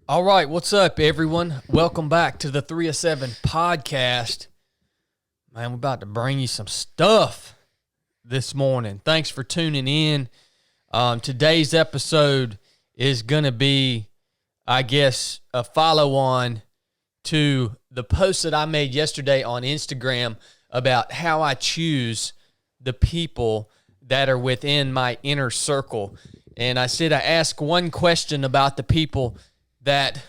All right, what's up, everyone? Welcome back to the 3 of 7 podcast. Man, we're about to bring you some stuff this morning. Thanks for tuning in. Today's episode is going to be, I guess, a follow-on to the post that I made yesterday on Instagram about how I choose the people that are within my inner circle. And I said I ask one question about the people that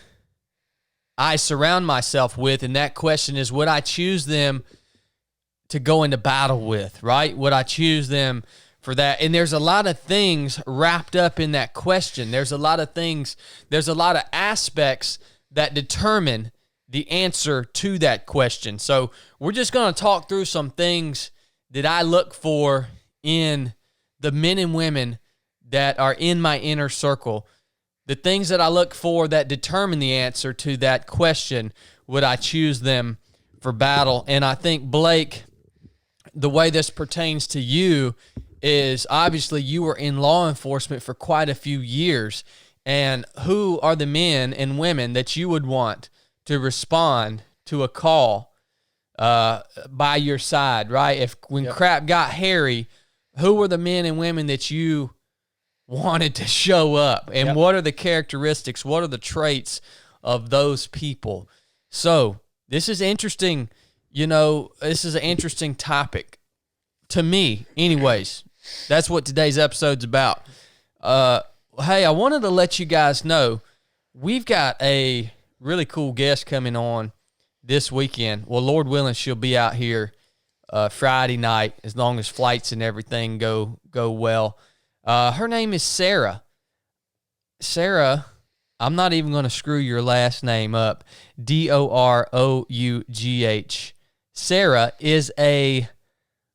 I surround myself with, and that question is, would I choose them to go into battle with, right? Would I choose them for that? And there's a lot of things wrapped up in that question. There's a lot of things, there's a lot of aspects that determine the answer to that question. So we're just going to talk through some things that I look for in the men and women that are in my inner circle. The things that I look for that determine the answer to that question, would I choose them for battle? And I think, Blake, the way this pertains to you is obviously you were in law enforcement for quite a few years. And who are the men and women that you would want to respond to a call by your side, right? When crap got hairy, who were the men and women that you wanted to show up, and what are the characteristics, what are the traits of those people? So this is interesting. This is an interesting topic to me anyways. That's what today's episode's about. Hey, I wanted to let you guys know we've got a really cool guest coming on this weekend. Well, Lord willing, she'll be out here Friday night, as long as flights and everything go well. Her name is Sarah. Sarah, I'm not even going to screw your last name up. Dorough. Sarah is a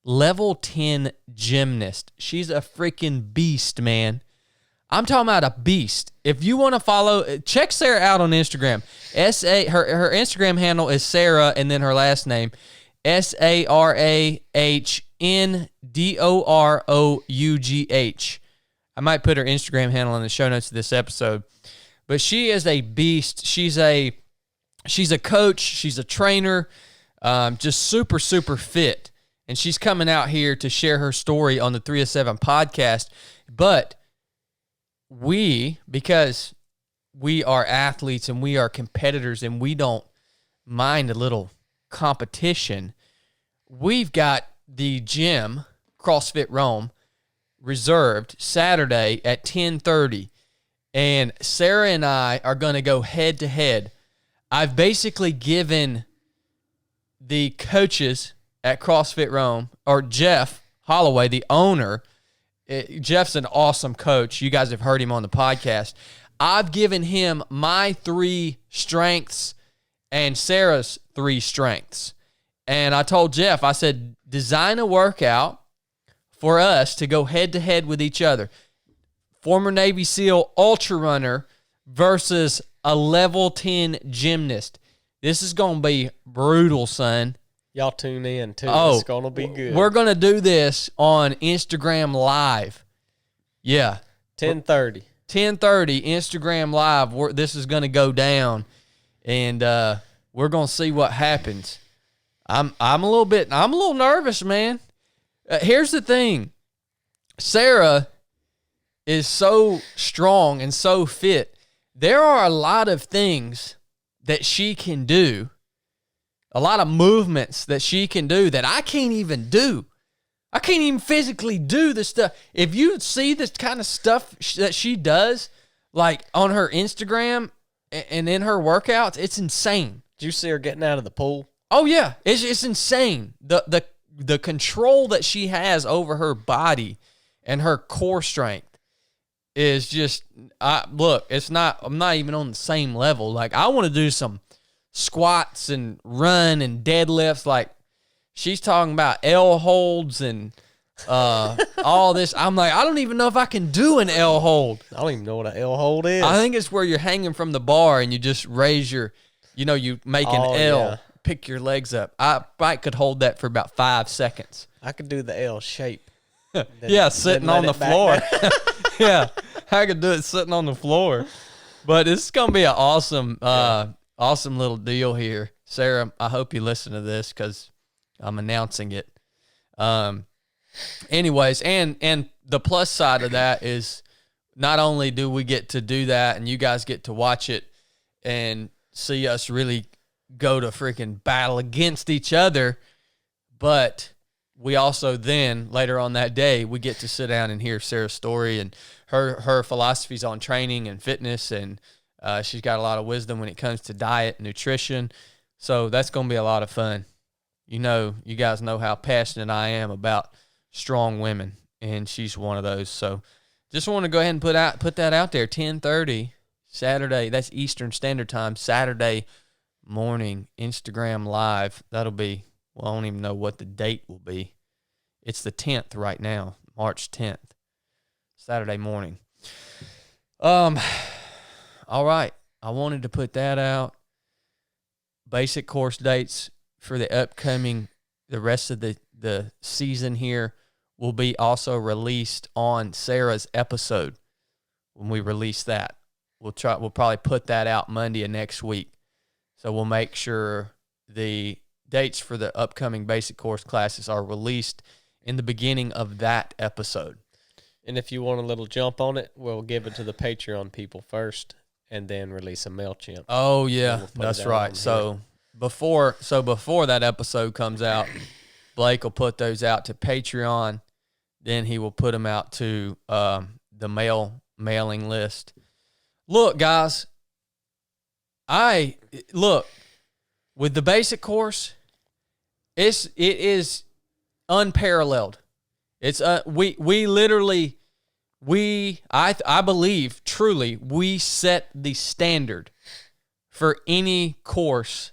level 10 gymnast. She's a freaking beast, man. I'm talking about a beast. If you want to follow, check Sarah out on Instagram. Her Instagram handle is Sarah, and then her last name, SarahNDoroughh. I might put her Instagram handle in the show notes of this episode. But she is a beast. She's a coach. She's a trainer. Just super, super fit. And she's coming out here to share her story on the 3 of 7 podcast. But because we are athletes and we are competitors and we don't mind a little competition, we've got the gym, CrossFit Rome, reserved Saturday at 10:30, and Sarah and I are going to go head to head. I've basically given the coaches at CrossFit Rome, or Jeff Holloway, the owner. Jeff's an awesome coach. You guys have heard him on the podcast. I've given him my 3 strengths and Sarah's 3 strengths. And I told Jeff, I said, design a workout for us to go head-to-head with each other. Former Navy SEAL ultra runner versus a level 10 gymnast. This is going to be brutal, son. Y'all tune in, too. Oh, it's going to be good. We're going to do this on Instagram Live. Yeah. 10:30. 10:30, Instagram Live. This is going to go down, and we're going to see what happens. I'm a little nervous, man. Here's the thing. Sarah is so strong and so fit. There are a lot of things that she can do, a lot of movements that she can do that I can't even do. I can't even physically do the stuff. If you see this kind of stuff that she does, like on her Instagram and in her workouts, it's insane. Did you see her getting out of the pool? Oh, yeah. It's insane. The control that she has over her body and her core strength is just, I'm not even on the same level. Like, I want to do some squats and run and deadlifts. Like, she's talking about L holds and all this. I'm like, I don't even know if I can do an L hold. I don't even know what an L hold is. I think it's where you're hanging from the bar and you just raise your, you make an L. Yeah. Pick your legs up. I could hold that for about 5 seconds. I could do the L shape. Yeah, sitting on the floor. Yeah, I could do it sitting on the floor. But it's gonna be an awesome, awesome little deal here, Sarah. I hope you listen to this because I'm announcing it. Anyways, and the plus side of that is not only do we get to do that, and you guys get to watch it and see us really go to freaking battle against each other, but we also then later on that day we get to sit down and hear Sarah's story and her philosophies on training and fitness, and she's got a lot of wisdom when it comes to diet and nutrition. So that's going to be a lot of fun. You guys know how passionate I am about strong women, and she's one of those. So just want to go ahead and put that out there. 10:30 Saturday. That's Eastern Standard Time. Saturday morning, Instagram Live. That'll be. Well, I don't even know what the date will be. It's the 10th right now, March 10th, Saturday morning. All right. I wanted to put that out. Basic course dates for the rest of the season here will be also released on Sarah's episode when we release that. We'll probably put that out Monday of next week. So we'll make sure the dates for the upcoming basic course classes are released in the beginning of that episode. And if you want a little jump on it, we'll give it to the Patreon people first and then release a MailChimp. Oh, yeah, that's right. So before that episode comes out, Blake will put those out to Patreon. Then he will put them out to the mailing list. Look, guys, with the basic course, it is unparalleled. It's we literally I believe truly we set the standard for any course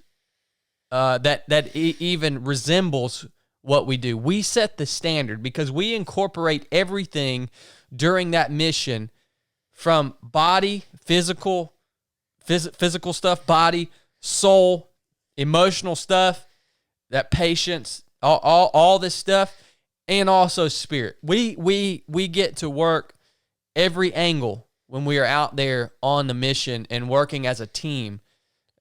that even resembles what we do. We set the standard because we incorporate everything during that mission, from body, physical stuff, body, soul, emotional stuff, that patience, all this stuff, and also spirit. We get to work every angle when we are out there on the mission and working as a team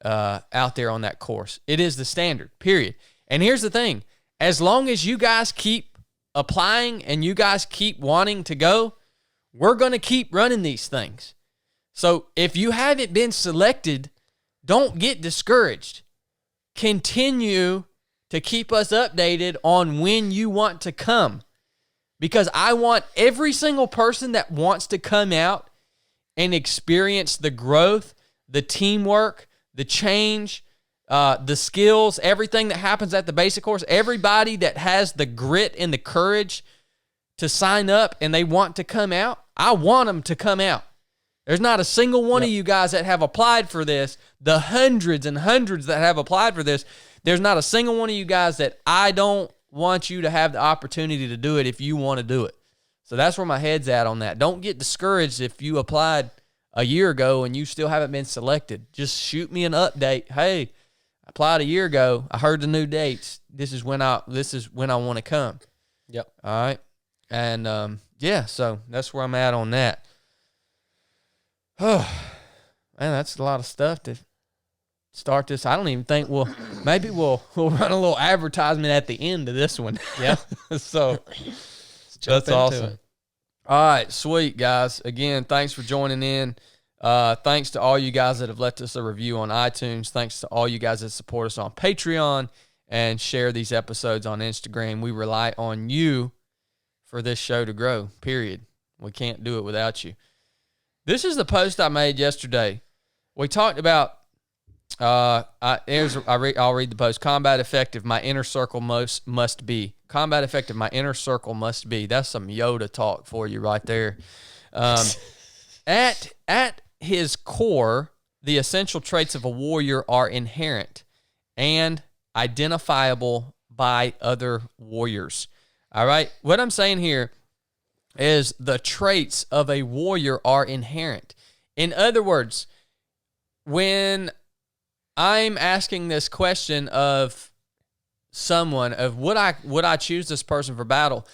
out there on that course. It is the standard, period. And here's the thing. As long as you guys keep applying and you guys keep wanting to go, we're going to keep running these things. So if you haven't been selected, don't get discouraged. Continue to keep us updated on when you want to come, because I want every single person that wants to come out and experience the growth, the teamwork, the change, the skills, everything that happens at the basic course. Everybody that has the grit and the courage to sign up and they want to come out, I want them to come out. There's not a single one of you guys that have applied for this, the hundreds and hundreds that have applied for this, there's not a single one of you guys that I don't want you to have the opportunity to do it if you want to do it. So that's where my head's at on that. Don't get discouraged if you applied a year ago and you still haven't been selected. Just shoot me an update. Hey, I applied a year ago. I heard the new dates. This is when I want to come. Yep. All right. And so that's where I'm at on that. Oh, man, that's a lot of stuff to start this. I don't even think maybe we'll run a little advertisement at the end of this one. Yeah. So that's awesome. All right, sweet, guys. Again, thanks for joining in. Thanks to all you guys that have left us a review on iTunes. Thanks to all you guys that support us on Patreon and share these episodes on Instagram. We rely on you for this show to grow, period. We can't do it without you. This is the post I made yesterday. We talked about, I'll read the post. Combat effective, my inner circle must be. Combat effective, my inner circle must be. That's some Yoda talk for you right there. At his core, the essential traits of a warrior are inherent and identifiable by other warriors. All right? What I'm saying here is the traits of a warrior are inherent. In other words, when I'm asking this question of someone, of would I choose this person for battle,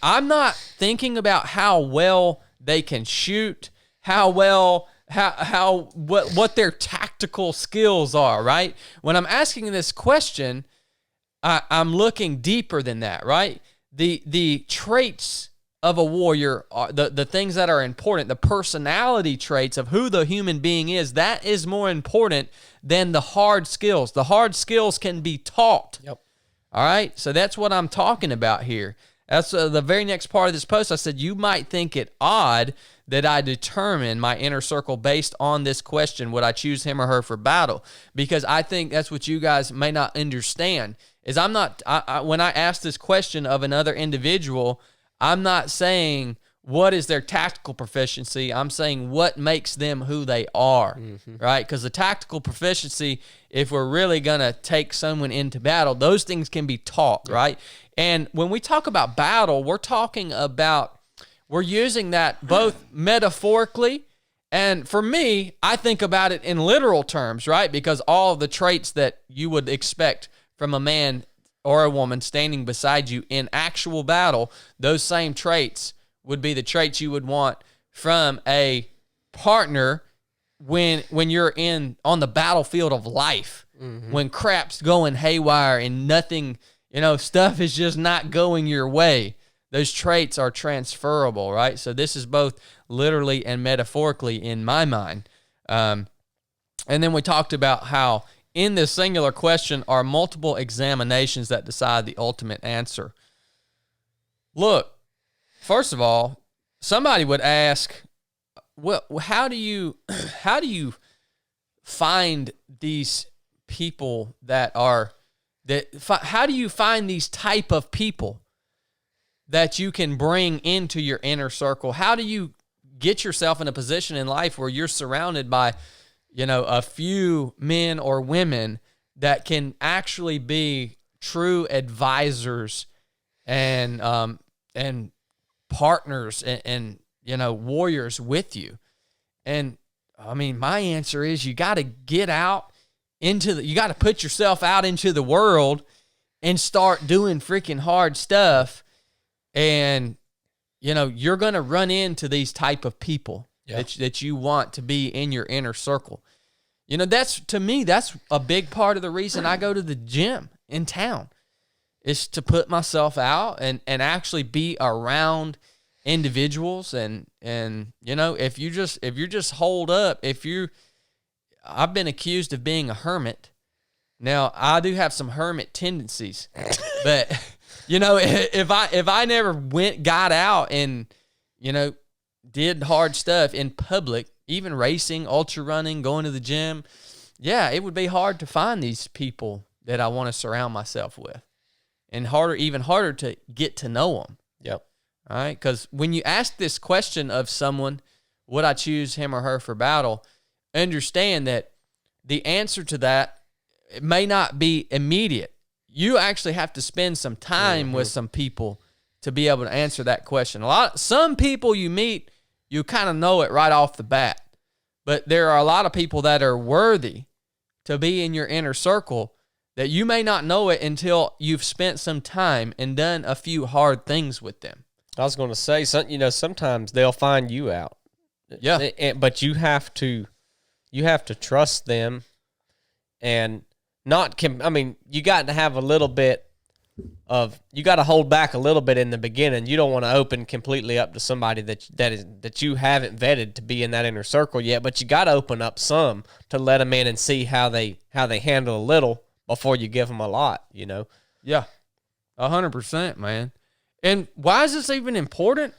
I'm not thinking about how well they can shoot, how what their tactical skills are, right? When I'm asking this question, I'm looking deeper than that, right? The traits of a warrior are the things that are important, the personality traits of who the human being is, that is more important than the hard skills. The hard skills can be taught. Yep. All right? So that's what I'm talking about here. That's the very next part of this post. I said, you might think it odd that I determine my inner circle based on this question, would I choose him or her for battle? Because I think that's what you guys may not understand, is I'm not, when I ask this question of another individual, I'm not saying what is their tactical proficiency. I'm saying what makes them who they are, right? Because the tactical proficiency, if we're really going to take someone into battle, those things can be taught, right? And when we talk about battle, we're using that both metaphorically, and for me, I think about it in literal terms, right? Because all of the traits that you would expect from a man or a woman standing beside you in actual battle, those same traits would be the traits you would want from a partner when you're on the battlefield of life, when crap's going haywire and nothing, stuff is just not going your way. Those traits are transferable, right? So this is both literally and metaphorically in my mind. And then we talked about how in this singular question are multiple examinations that decide the ultimate answer. Look, first of all, somebody would ask, well, how do you find these people how do you find these type of people that you can bring into your inner circle? How do you get yourself in a position in life where you're surrounded by, a few men or women that can actually be true advisors and partners and warriors with you? And I mean, my answer is you got to get out you got to put yourself out into the world and start doing freaking hard stuff. And, you're going to run into these type of people that you want to be in your inner circle. To me, that's a big part of the reason I go to the gym in town, is to put myself out and actually be around individuals. And if you're just holed up, I've been accused of being a hermit. Now, I do have some hermit tendencies, but if I never got out and, did hard stuff in public, even racing, ultra running, going to the gym, it would be hard to find these people that I want to surround myself with, and even harder to get to know them. Yep. All right. Because when you ask this question of someone, would I choose him or her for battle? Understand that the answer to that, it may not be immediate. You actually have to spend some time with some people to be able to answer that question. Some people you meet, you kind of know it right off the bat, but there are a lot of people that are worthy to be in your inner circle that you may not know it until you've spent some time and done a few hard things with them. I was going to say, sometimes they'll find you out. Yeah. But you have to trust them, and you got to have a little bit you got to hold back a little bit in the beginning. You don't want to open completely up to somebody that you haven't vetted to be in that inner circle yet, but you got to open up some to let them in and see how they handle a little before you give them a lot, Yeah. 100%, man. And why is this even important?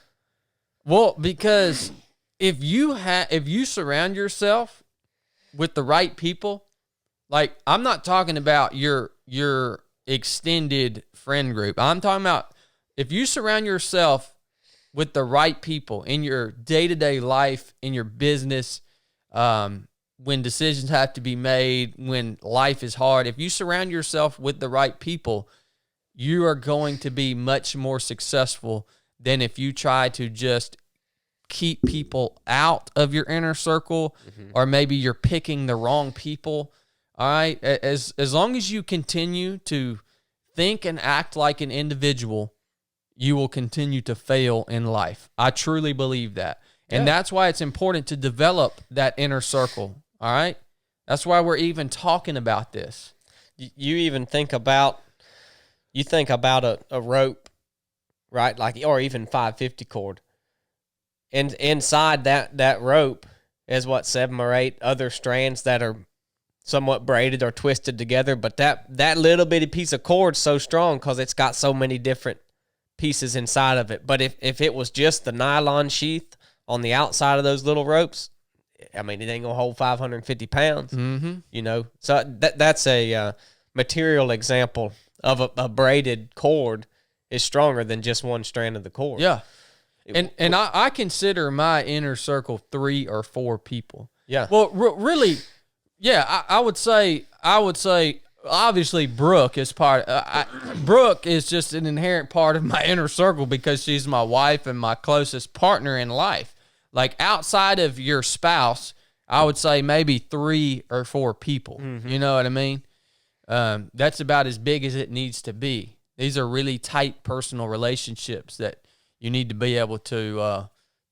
Well, because if you surround yourself with the right people, like, I'm not talking about your extended friend group. I'm talking about if you surround yourself with the right people in your day-to-day life, in your business, when decisions have to be made, when life is hard, if you surround yourself with the right people, you are going to be much more successful than if you try to just keep people out of your inner circle, or maybe you're picking the wrong people. All right. As long as you continue to think and act like an individual, you will continue to fail in life. I truly believe that. And that's why it's important to develop that inner circle. All right. That's why we're even talking about this. You even think about a rope, right? Like, or even 550 cord. And inside that rope is 7 or 8 other strands that are somewhat braided or twisted together. But that little bitty piece of cord's so strong because it's got so many different pieces inside of it. But if it was just the nylon sheath on the outside of those little ropes, I mean, it ain't gonna hold 550 pounds. Mm-hmm. So that's a material example of a braided cord is stronger than just one strand of the cord. Yeah. And I consider my inner circle 3 or 4 people. Yeah. Well, really, yeah, I would say, obviously Brooke is Brooke is just an inherent part of my inner circle because she's my wife and my closest partner in life. Like outside of your spouse, I would say maybe 3 or 4 people. Mm-hmm. You know what I mean? That's about as big as it needs to be. These are really tight personal relationships that you need to be able to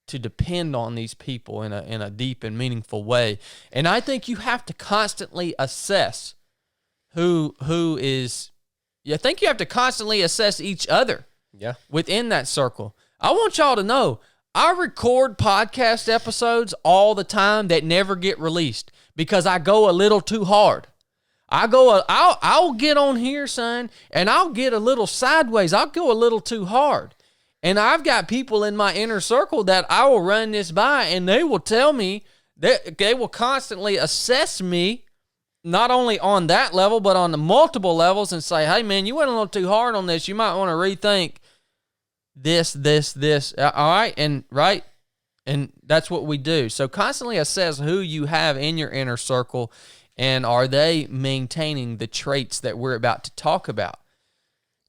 depend on these people in a deep and meaningful way. And I think you have to constantly assess who is. I think you have to constantly assess each other. Yeah. Within that circle. I want y'all to know I record podcast episodes all the time that never get released because I go a little too hard. I'll get on here, son, and I'll get a little sideways. I'll go a little too hard. And I've got people in my inner circle that I will run this by, and they will tell me that they will constantly assess me, not only on that level, but on the multiple levels, and say, hey, man, you went a little too hard on this. You might want to rethink this. All right? And that's what we do. So constantly assess who you have in your inner circle, and are they maintaining the traits that we're about to talk about?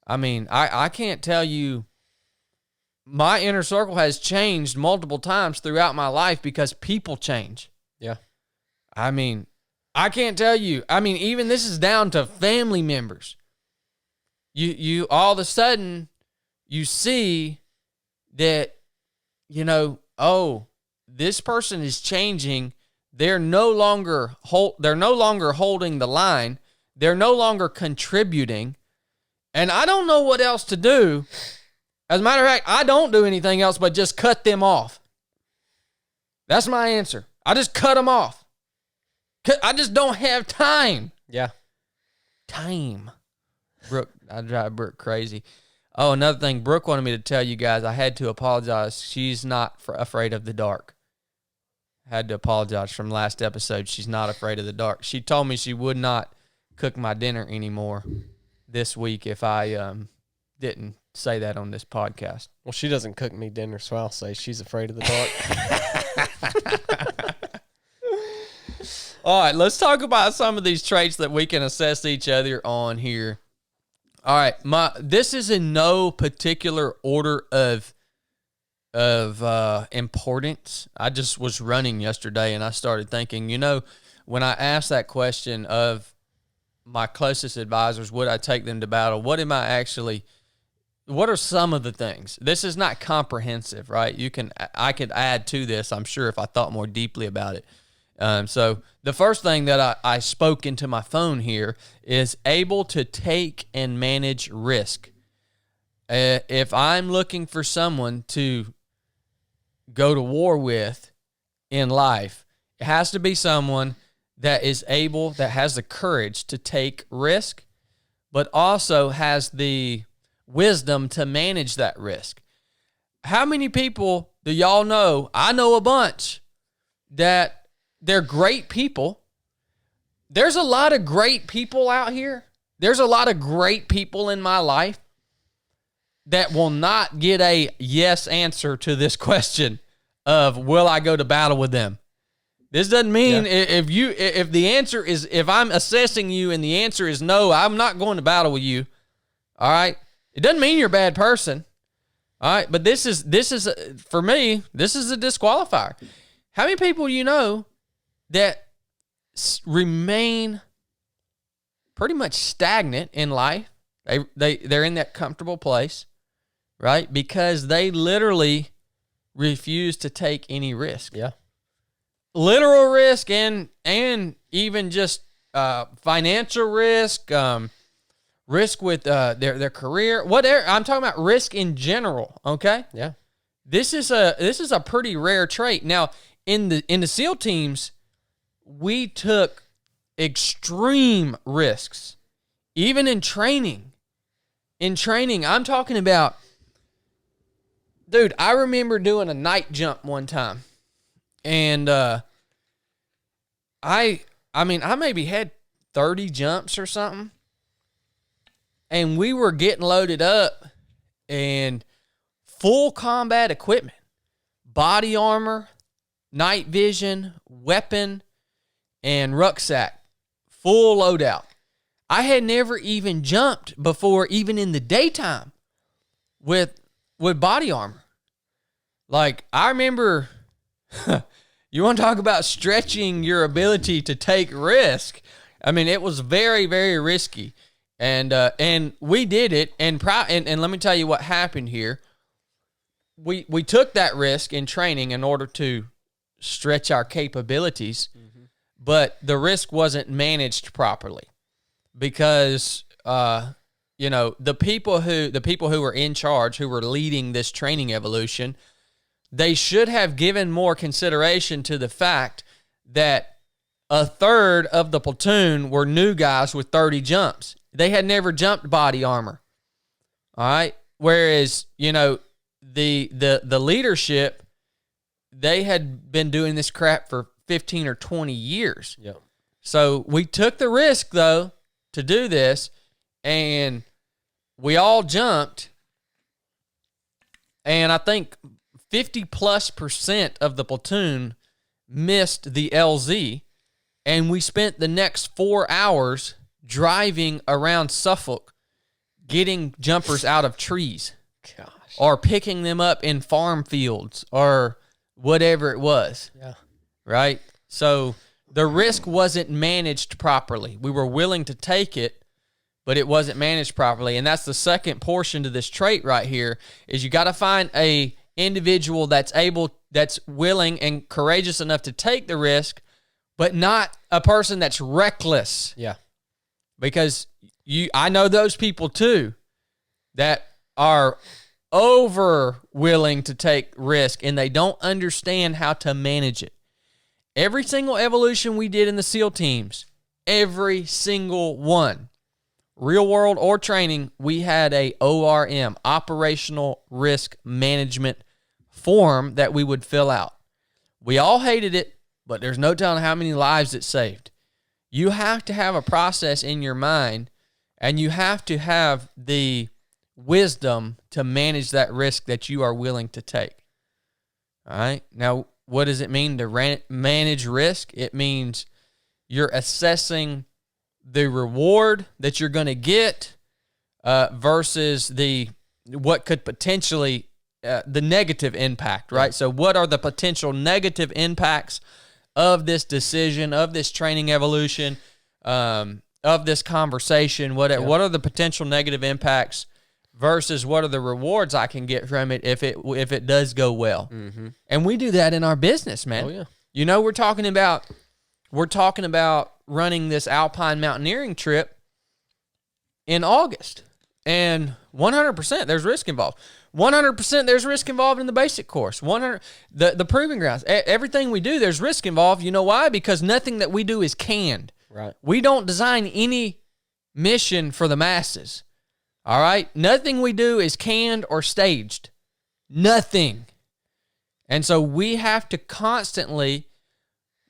I mean, I can't tell you. My inner circle has changed multiple times throughout my life because people change. Yeah. I mean, I can't tell you. I mean, even this is down to family members. You all of a sudden, you see that, this person is changing. They're no longer holding the line. They're no longer contributing. And I don't know what else to do. As a matter of fact, I don't do anything else but just cut them off. That's my answer. I just cut them off. I just don't have time. Yeah. Time. Brooke, I drive Brooke crazy. Oh, another thing, Brooke wanted me to tell you guys, I had to apologize. She's not afraid of the dark. I had to apologize from last episode. She's not afraid of the dark. She told me she would not cook my dinner anymore this week if I didn't say that on this podcast. Well, she doesn't cook me dinner, so I'll say she's afraid of the dark. All right, let's talk about some of these traits that we can assess each other on here. All right, this is in no particular order of importance. I just was running yesterday and I started thinking, when I asked that question of my closest advisors, would I take them to battle? What are some of the things? This is not comprehensive, right? I could add to this, I'm sure, if I thought more deeply about it. So the first thing that I spoke into my phone here is able to take and manage risk. If I'm looking for someone to go to war with in life, it has to be someone that has the courage to take risk, but also has the wisdom to manage that risk. How many people do y'all know? I know a bunch that they're great people. There's a lot of great people out here. There's a lot of great people in my life that will not get a yes answer to this question of will I go to battle with them. This doesn't mean if I'm assessing you and the answer is no, I'm not going to battle with you. All right. It doesn't mean you're a bad person. All right. But this is for me, this is a disqualifier. How many people you know that remain pretty much stagnant in life? They're in that comfortable place, right? Because they literally refuse to take any risk. Yeah. Literal risk and even just financial risk, risk with their career, whatever. I'm talking about risk in general, okay? Yeah. This is a pretty rare trait. Now, in the SEAL teams, we took extreme risks, even in training. In training, I'm talking about, dude, I remember doing a night jump one time. And I maybe had 30 jumps or something. And we were getting loaded up and full combat equipment, body armor, night vision, weapon, and rucksack, full loadout. I had never even jumped before, even in the daytime, with body armor. Like, I remember, you want to talk about stretching your ability to take risk. I mean, it was very, very risky. And we did it, and let me tell you what happened here. We took that risk in training in order to stretch our capabilities, but the risk wasn't managed properly because the people who were in charge, who were leading this training evolution, they should have given more consideration to the fact that a third of the platoon were new guys with 30 jumps. They had never jumped body armor. All right. Whereas, the leadership, they had been doing this crap for 15 or 20 years. Yep. So we took the risk, though, to do this, and we all jumped. And I think 50+% of the platoon missed the LZ, and we spent the next 4 hours driving around Suffolk, getting jumpers out of trees. Gosh. Or picking them up in farm fields or whatever it was. Yeah. Right? So the risk wasn't managed properly. We were willing to take it, but it wasn't managed properly. And that's the second portion to this trait right here, is you got to find a individual that's willing and courageous enough to take the risk, but not a person that's reckless. Yeah. Because I know those people too that are over willing to take risk, and they don't understand how to manage it. Every single evolution we did in the SEAL teams, every single one, real world or training, we had a ORM, operational risk management form that we would fill out. We all hated it, but there's no telling how many lives it saved. You have to have a process in your mind, and you have to have the wisdom to manage that risk that you are willing to take. All right. Now, what does it mean to manage risk? It means you're assessing the reward that you're going to get versus what could potentially the negative impact, right? So what are the potential negative impacts of this decision, of this training evolution, of this conversation? What are the potential negative impacts versus what are the rewards I can get from it if it does go well? Mm-hmm. And we do that in our business, man. Oh yeah. We're talking about running this alpine mountaineering trip in August, and 100% there's risk involved. 100% there's risk involved in the basic course. The proving grounds, everything we do, there's risk involved. You know why? Because nothing that we do is canned. Right. We don't design any mission for the masses. All right? Nothing we do is canned or staged. Nothing. And so we have to constantly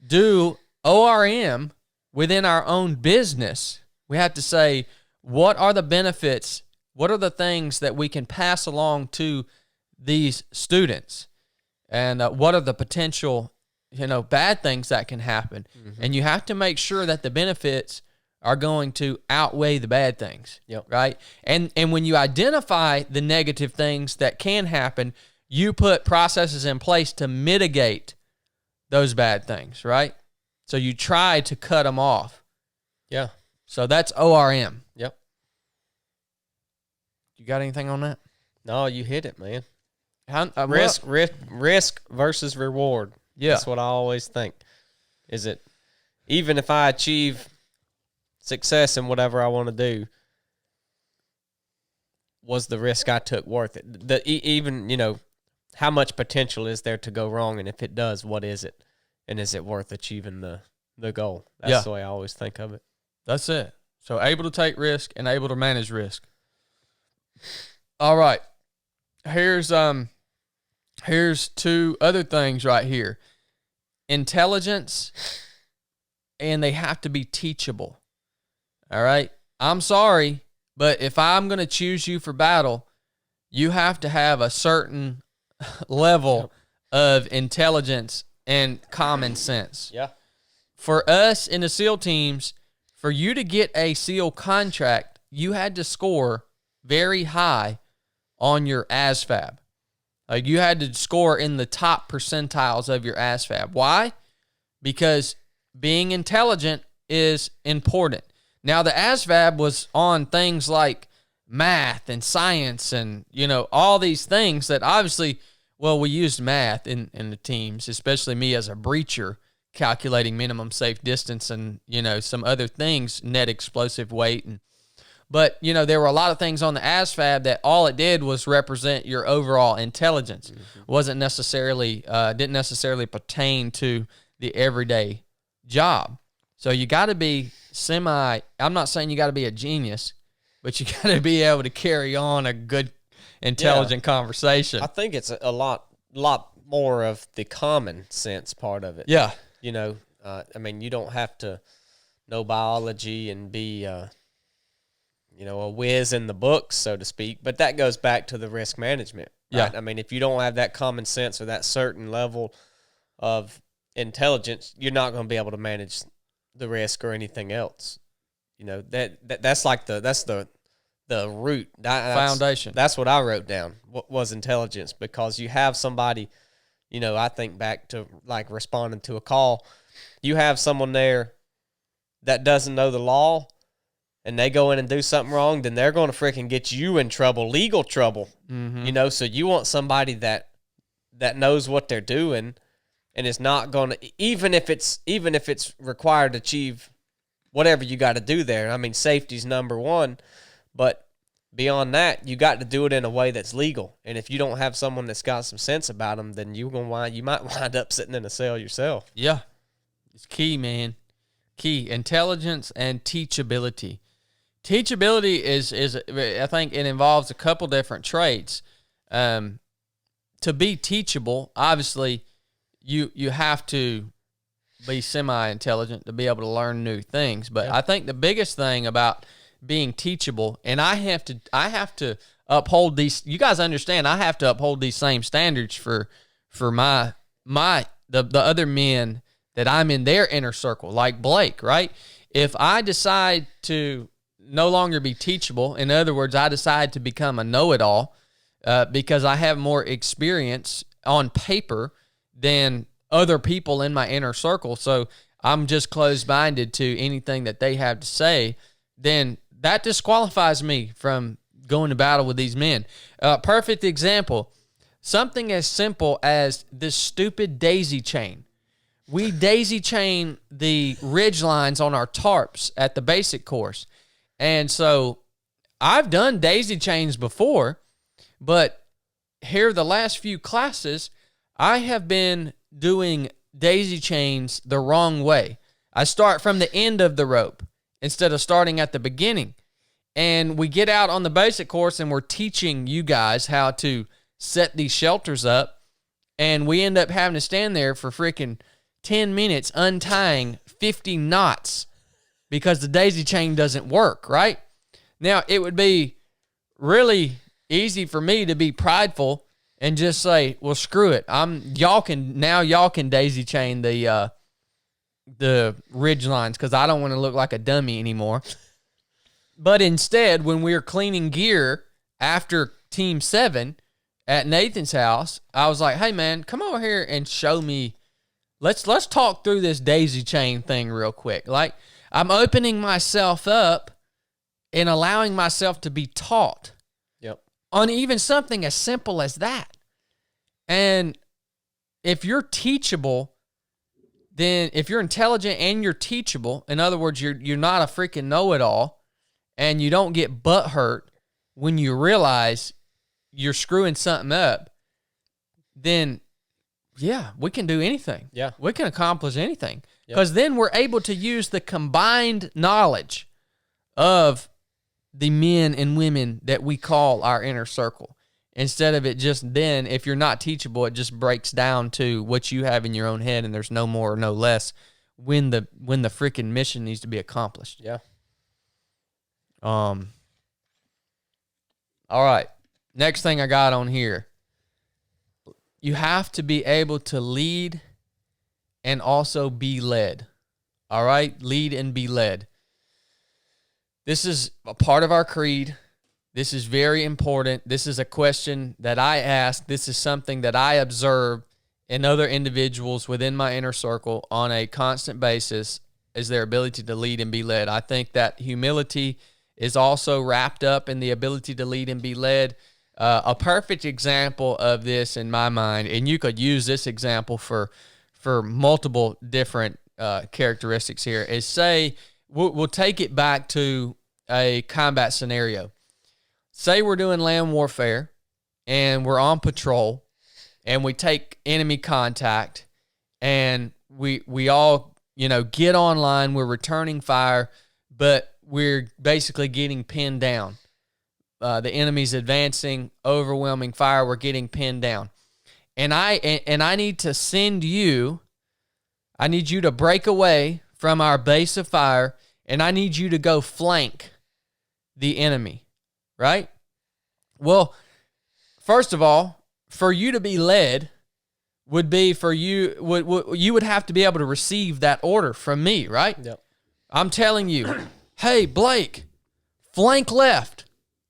do ORM within our own business. We have to say, what are the benefits? What are the things that we can pass along to these students? And what are the potential, bad things that can happen? Mm-hmm. And you have to make sure that the benefits are going to outweigh the bad things. Yep. Right? And when you identify the negative things that can happen, you put processes in place to mitigate those bad things, right? So you try to cut them off. Yeah. So that's ORM. Yep. You got anything on that? No, you hit it, man. Risk versus reward. Yeah. That's what I always think. Is it, even if I achieve success in whatever I want to do, was the risk I took worth it? Even, how much potential is there to go wrong? And if it does, what is it? And is it worth achieving the goal? That's the way I always think of it. That's it. So able to take risk and able to manage risk. All right. Here's two other things right here. Intelligence, and they have to be teachable. All right? I'm sorry, but if I'm going to choose you for battle, you have to have a certain level of intelligence and common sense. Yeah. For us in the SEAL teams, for you to get a SEAL contract, you had to score very high on your ASVAB. You had to score in the top percentiles of your ASVAB. Why? Because being intelligent is important. Now, the ASVAB was on things like math and science and, all these things that obviously, we used math in the teams, especially me as a breacher, calculating minimum safe distance and, some other things, net explosive weight. But, there were a lot of things on the ASVAB that all it did was represent your overall intelligence. Didn't necessarily pertain to the everyday job. So you got to be I'm not saying you got to be a genius, but you got to be able to carry on a good, intelligent conversation. I think it's a lot more of the common sense part of it. Yeah. You don't have to know biology and be, a whiz in the books, so to speak, but that goes back to the risk management. Right? Yeah. If you don't have that common sense or that certain level of intelligence, you're not going to be able to manage the risk or anything else. That's like the root. Foundation. That's what I wrote down, was intelligence, because you have somebody, I think back to like responding to a call. You have someone there that doesn't know the law and they go in and do something wrong, then they're going to freaking get you in trouble, legal trouble. Mm-hmm. So you want somebody that knows what they're doing and is not going to, even if it's required to achieve whatever you got to do there. Safety's number one, but beyond that, you got to do it in a way that's legal. And if you don't have someone that's got some sense about them, then you might wind up sitting in a cell yourself. Yeah. It's key, man. Key. Intelligence and teachability. Teachability is I think it involves a couple different traits. To be teachable, obviously, you have to be semi-intelligent to be able to learn new things. But I think the biggest thing about being teachable, and I have to uphold these. You guys understand? I have to uphold these same standards for the other men that I'm in their inner circle, like Blake. Right? If I decide to no longer be teachable, in other words, I decide to become a know-it-all because I have more experience on paper than other people in my inner circle, so I'm just closed-minded to anything that they have to say, then that disqualifies me from going to battle with these men. Perfect example, something as simple as this stupid daisy chain. We daisy chain the ridge lines on our tarps at the basic course. And so I've done daisy chains before, but here the last few classes, I have been doing daisy chains the wrong way. I start from the end of the rope instead of starting at the beginning. And we get out on the basic course and we're teaching you guys how to set these shelters up. And we end up having to stand there for freaking 10 minutes untying 50 knots because the daisy chain doesn't work, right? Now, it would be really easy for me to be prideful and just say, well, screw it. Y'all can daisy chain the ridge lines because I don't want to look like a dummy anymore. But instead, when we were cleaning gear after Team 7 at Nathan's house, I was like, hey, man, come over here and show me. Let's talk through this daisy chain thing real quick. Like, I'm opening myself up and allowing myself to be taught. Yep. On even something as simple as that. And if you're teachable, then if you're intelligent and you're teachable, in other words, you're not a freaking know-it-all, and you don't get butt hurt when you realize you're screwing something up, then yeah, we can do anything. Yeah. We can accomplish anything. Because then we're able to use the combined knowledge of the men and women that we call our inner circle. Instead of it just then, if you're not teachable, it just breaks down to what you have in your own head, and there's no more or no less when the freaking mission needs to be accomplished. Yeah. All right. Next thing I got on here. You have to be able to lead and also be led. All right? Lead and be led. This is a part of our creed. This is very important. This is a question that I ask. This is something that I observe in other individuals within my inner circle on a constant basis, is their ability to lead and be led. I think that humility is also wrapped up in the ability to lead and be led. A perfect example of this in my mind, and you could use this example for multiple different characteristics here, is say, we'll take it back to a combat scenario. Say we're doing land warfare, and we're on patrol, and we take enemy contact, and we all, get online, we're returning fire, but we're basically getting pinned down. The enemy's advancing, overwhelming fire, we're getting pinned down. And I need to send you, I need you to break away from our base of fire, and I need you to go flank the enemy, right? Well, first of all, for you to be led would be for you, you would have to be able to receive that order from me, right? Yep. I'm telling you, hey, Blake, flank left.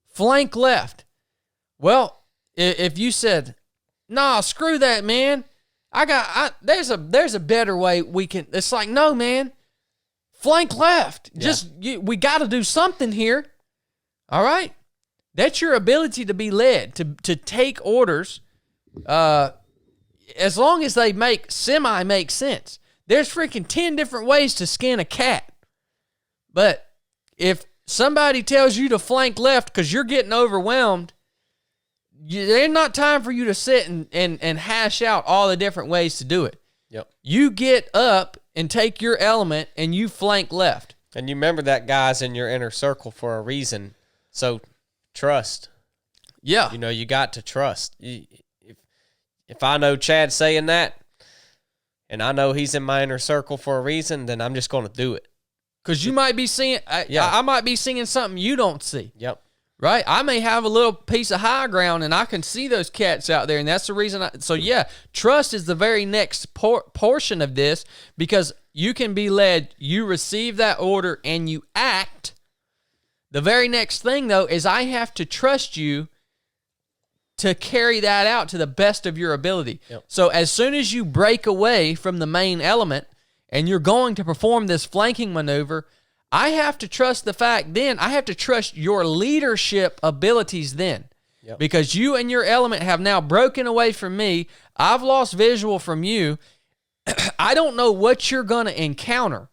Flank left. Well, if you said, nah, screw that, man. There's a better way we can. It's like, no, man. Flank left. Yeah. We got to do something here. All right. That's your ability to be led, to take orders, as long as they make sense. There's freaking 10 different ways to skin a cat. But if somebody tells you to flank left because you're getting overwhelmed, there's not time for you to sit and hash out all the different ways to do it. Yep. You get up and take your element and you flank left. And you remember that guy's in your inner circle for a reason. So trust. Yeah. You got to trust. If I know Chad's saying that, and I know he's in my inner circle for a reason, then I'm just going to do it. Because you might be seeing, I might be seeing something you don't see. Yep. Right? I may have a little piece of high ground, and I can see those cats out there, and that's the reason. Trust is the very next portion of this, because you can be led, you receive that order, and you act. The very next thing, though, is I have to trust you to carry that out to the best of your ability. Yep. So as soon as you break away from the main element, and you're going to perform this flanking maneuver, I have to trust the fact then, I have to trust your leadership abilities then. Yep. Because you and your element have now broken away from me. I've lost visual from you. I don't know what you're going to encounter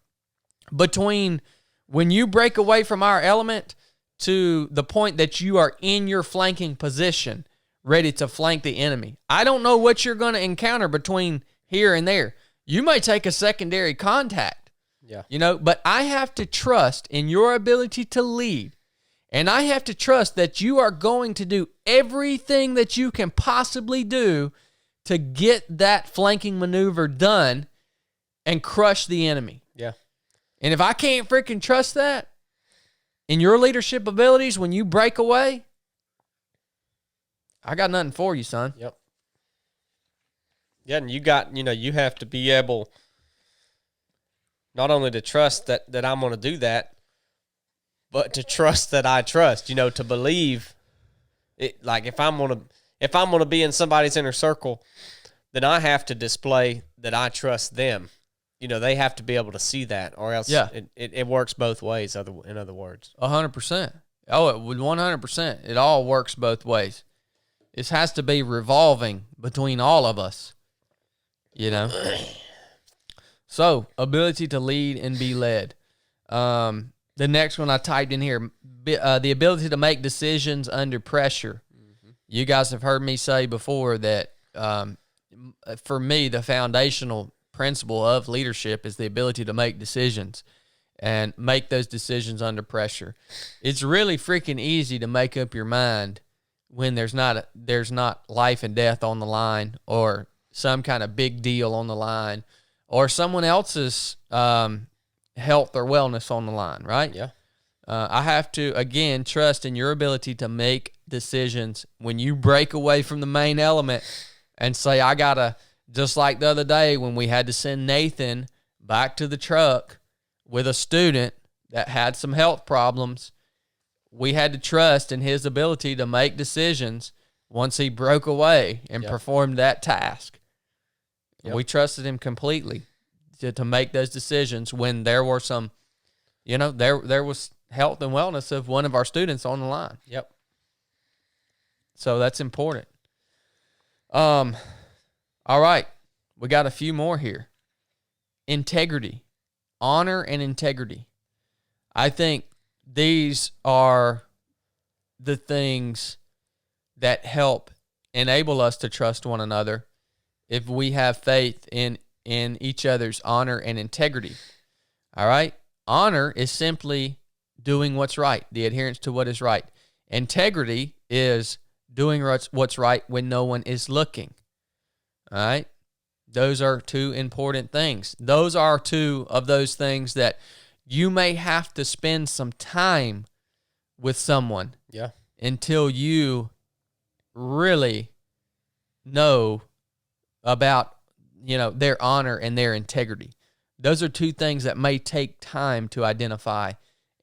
between when you break away from our element to the point that you are in your flanking position, ready to flank the enemy. I don't know what you're going to encounter between here and there. You may take a secondary contact, but I have to trust in your ability to lead, and I have to trust that you are going to do everything that you can possibly do to get that flanking maneuver done and crush the enemy. Yeah. And if I can't freaking trust that in your leadership abilities when you break away, I got nothing for you, son. Yep. Yeah, and you have to be able not only to trust that I'm going to do that, but to trust that I trust, to believe it. Like if I'm going to be in somebody's inner circle, then I have to display that I trust them. They have to be able to see that, or else it works both ways, in other words. 100%. Oh, it would 100%. It all works both ways. This has to be revolving between all of us, you know? So, ability to lead and be led. The next one I typed in here, the ability to make decisions under pressure. Mm-hmm. You guys have heard me say before that for me, the foundational principle of leadership is the ability to make decisions and make those decisions under pressure. It's really freaking easy to make up your mind when there's not life and death on the line, or some kind of big deal on the line, or someone else's health or wellness on the line, right? Yeah. I have to, again, trust in your ability to make decisions when you break away from the main element and say, I got to, just like the other day when we had to send Nathan back to the truck with a student that had some health problems. We had to trust in his ability to make decisions once he broke away and performed that task. Yep. We trusted him completely to make those decisions when there were some, there was health and wellness of one of our students on the line. Yep. So that's important. All right. We got a few more here. Integrity. Honor and integrity. I think these are the things that help enable us to trust one another if we have faith in each other's honor and integrity. All right? Honor is simply doing what's right, the adherence to what is right. Integrity is doing what's right when no one is looking. All right? Those are two important things. Those are two of those things that you may have to spend some time with someone until you really know about, their honor and their integrity. Those are two things that may take time to identify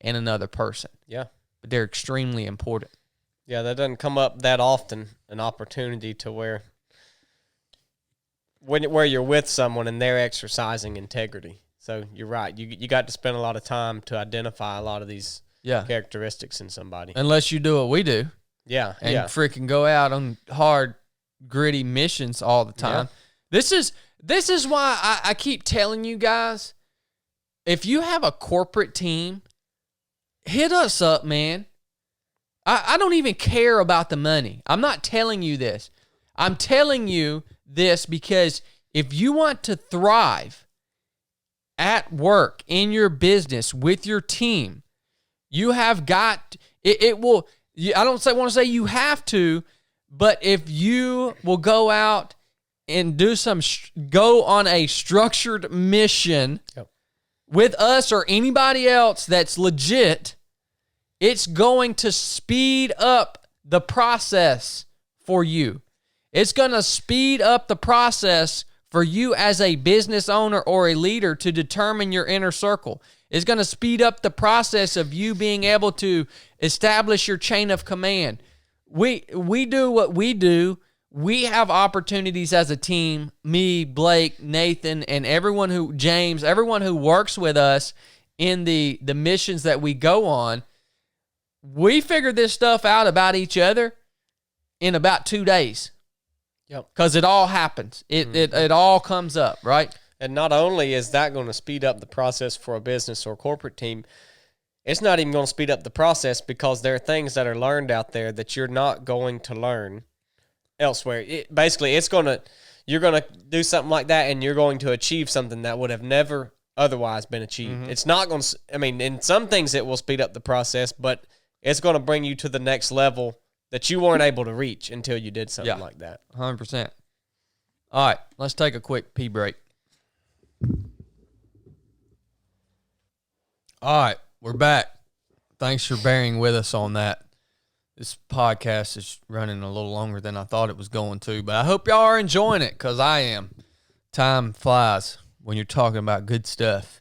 in another person. Yeah. But they're extremely important. Yeah, that doesn't come up that often, an opportunity to where you're with someone and they're exercising integrity. So you're right. You got to spend a lot of time to identify a lot of these characteristics in somebody. Unless you do what we do. Yeah. And freaking go out on hard, gritty missions all the time. Yeah. This is why I keep telling you guys, if you have a corporate team, hit us up, man. I don't even care about the money. I'm not telling you this. I'm telling you this because if you want to thrive at work, in your business, with your team, you have got, it will, I don't want to say you have to, but if you will go out and go on a structured mission with us or anybody else that's legit, it's going to speed up the process for you. It's going to speed up the process for you as a business owner or a leader to determine your inner circle. It's going to speed up the process of you being able to establish your chain of command. We do what we do. We have opportunities as a team, me, Blake, Nathan, and everyone who works with us in the missions that we go on. We figure this stuff out about each other in about 2 days. Yep. Because it all happens. It all comes up, right? And not only is that going to speed up the process for a business or corporate team, it's not even going to speed up the process because there are things that are learned out there that you're not going to learn elsewhere. You're going to do something like that and you're going to achieve something that would have never otherwise been achieved. Mm-hmm. It's not going to, in some things it will speed up the process, but it's going to bring you to the next level that you weren't able to reach until you did something like that. 100%. All right, let's take a quick pee break. All right, we're back. Thanks for bearing with us on that. This podcast is running a little longer than I thought it was going to, but I hope y'all are enjoying it because I am. Time flies when you're talking about good stuff.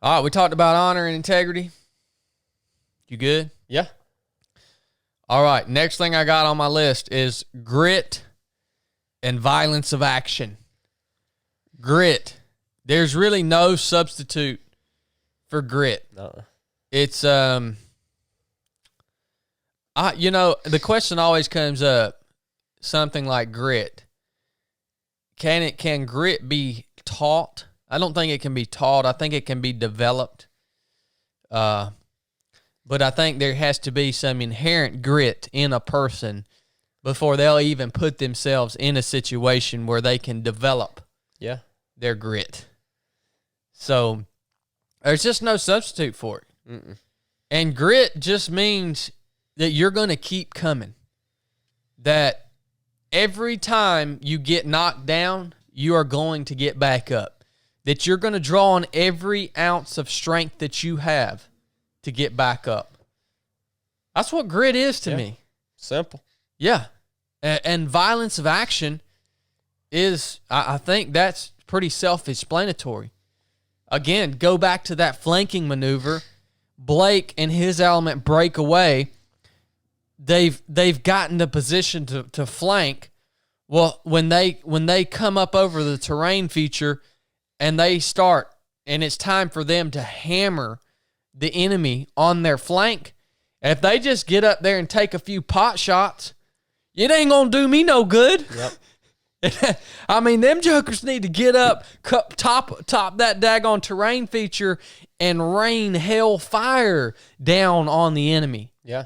All right, we talked about honor and integrity. You good? Yeah. All right, next thing I got on my list is grit and violence of action. Grit. There's really no substitute for grit. No. It's the question always comes up, something like grit, can grit be taught? I don't think it can be taught. I think it can be developed. But I think there has to be some inherent grit in a person before they'll even put themselves in a situation where they can develop their grit. So there's just no substitute for it. Mm-mm. And grit just means that you're going to keep coming. That every time you get knocked down, you are going to get back up. That you're going to draw on every ounce of strength that you have to get back up. That's what grit is to me. Simple. Yeah. And violence of action is, I think that's pretty self-explanatory. Again, go back to that flanking maneuver. Blake and his element break away. They've gotten the position to flank. Well, when they come up over the terrain feature and they start, and it's time for them to hammer the enemy on their flank, if they just get up there and take a few pot shots, it ain't going to do me no good. Yep. I mean, them jokers need to get up, top that daggone terrain feature, and rain hell fire down on the enemy. Yeah.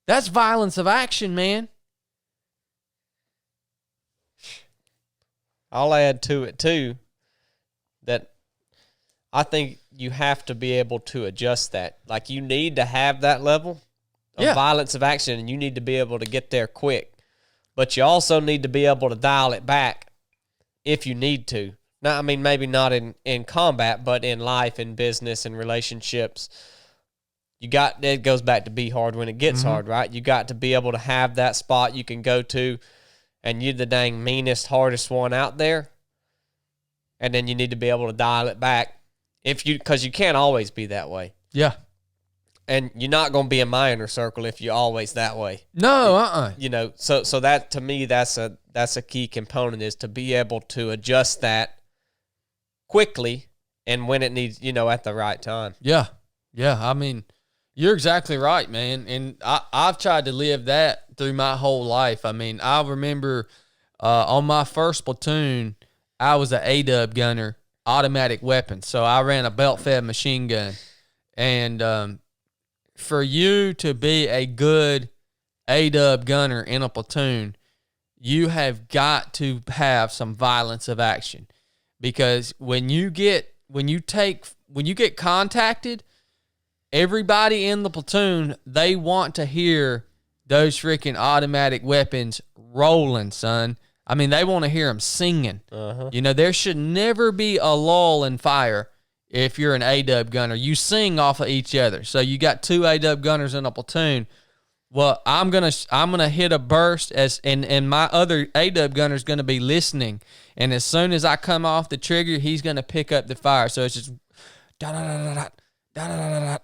That's violence of action, man. I'll add to it, too, that I think you have to be able to adjust that. Like, you need to have that level of violence of action, and you need to be able to get there quick. But you also need to be able to dial it back if you need to. Now, I mean, maybe not in combat, but in life, in business, in relationships. It goes back to be hard when it gets hard, right? You got to be able to have that spot you can go to, and you're the dang meanest, hardest one out there. And then you need to be able to dial it back because you can't always be that way. Yeah. And you're not going to be in my inner circle if you're always that way. No, You know, so that, to me, that's a key component, is to be able to adjust that quickly and when it needs, at the right time. Yeah. Yeah. I mean, you're exactly right, man. And I've tried to live that through my whole life. I mean, I remember on my first platoon, I was an A-dub gunner, automatic weapon. So I ran a belt-fed machine gun. And for you to be a good A-dub gunner in a platoon, you have got to have some violence of action. Because when you get contacted, everybody in the platoon, they want to hear those freaking automatic weapons rolling, son. I mean, they want to hear them singing. Uh-huh. There should never be a lull in fire if you're an A-dub gunner. You sing off of each other. So you got two A-dub gunners in a platoon. Well, I'm gonna hit a burst and my other A-dub gunner's gonna be listening. And as soon as I come off the trigger, he's gonna pick up the fire. So it's just da da da da da da da da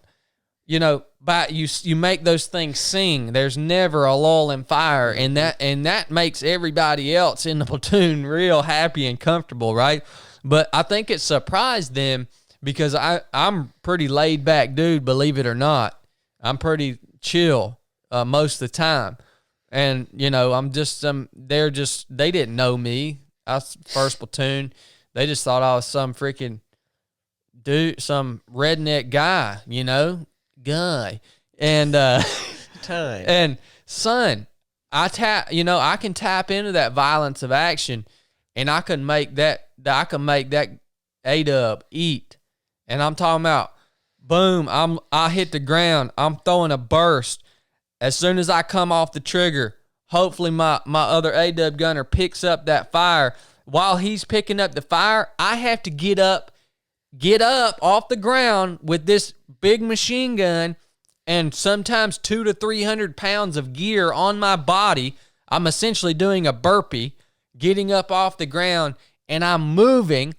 da. But you make those things sing. There's never a lull in fire, and that makes everybody else in the platoon real happy and comfortable, right? But I think it surprised them because I'm pretty laid back dude, believe it or not. I'm pretty chill most of the time, and they didn't know me. I was first platoon. They just thought I was some freaking dude, some redneck guy, and Time. And son, I can tap into that violence of action, and I can make that A-dub eat. And I'm talking about, boom, I hit the ground, I'm throwing a burst. As soon as I come off the trigger, hopefully my other A-dub gunner picks up that fire. While he's picking up the fire, I have to get up off the ground with this big machine gun and sometimes 200 to 300 pounds of gear on my body. I'm essentially doing a burpee, getting up off the ground, and I'm moving.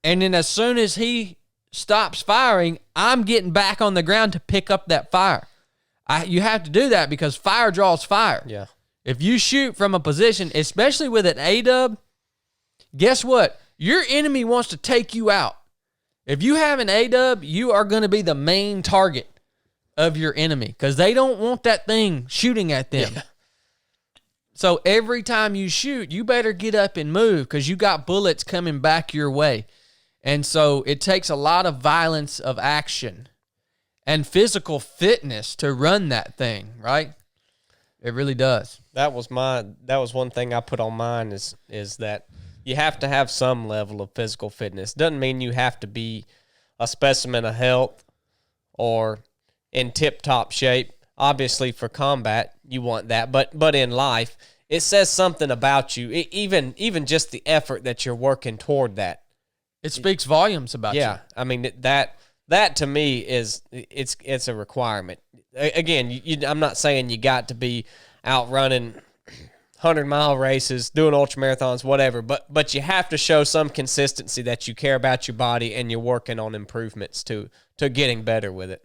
And then as soon as he stops firing, I'm getting back on the ground to pick up that fire. You have to do that because fire draws fire. Yeah. If you shoot from a position, especially with an A-dub, guess what? Your enemy wants to take you out. If you have an A-dub, you are going to be the main target of your enemy because they don't want that thing shooting at them. So every time you shoot, you better get up and move because you got bullets coming back your way. And so it takes a lot of violence of action and physical fitness to run that thing, right? It really does. That was one thing I put on mine is that you have to have some level of physical fitness. Doesn't mean you have to be a specimen of health or in tip-top shape. Obviously, for combat, you want that. But in life, it says something about you. Even just the effort that you're working toward that. It speaks volumes about you. Yeah, I mean that to me it's a requirement. Again, I'm not saying you got to be out running 100-mile races, doing ultramarathons, whatever, but you have to show some consistency that you care about your body and you're working on improvements to getting better with it.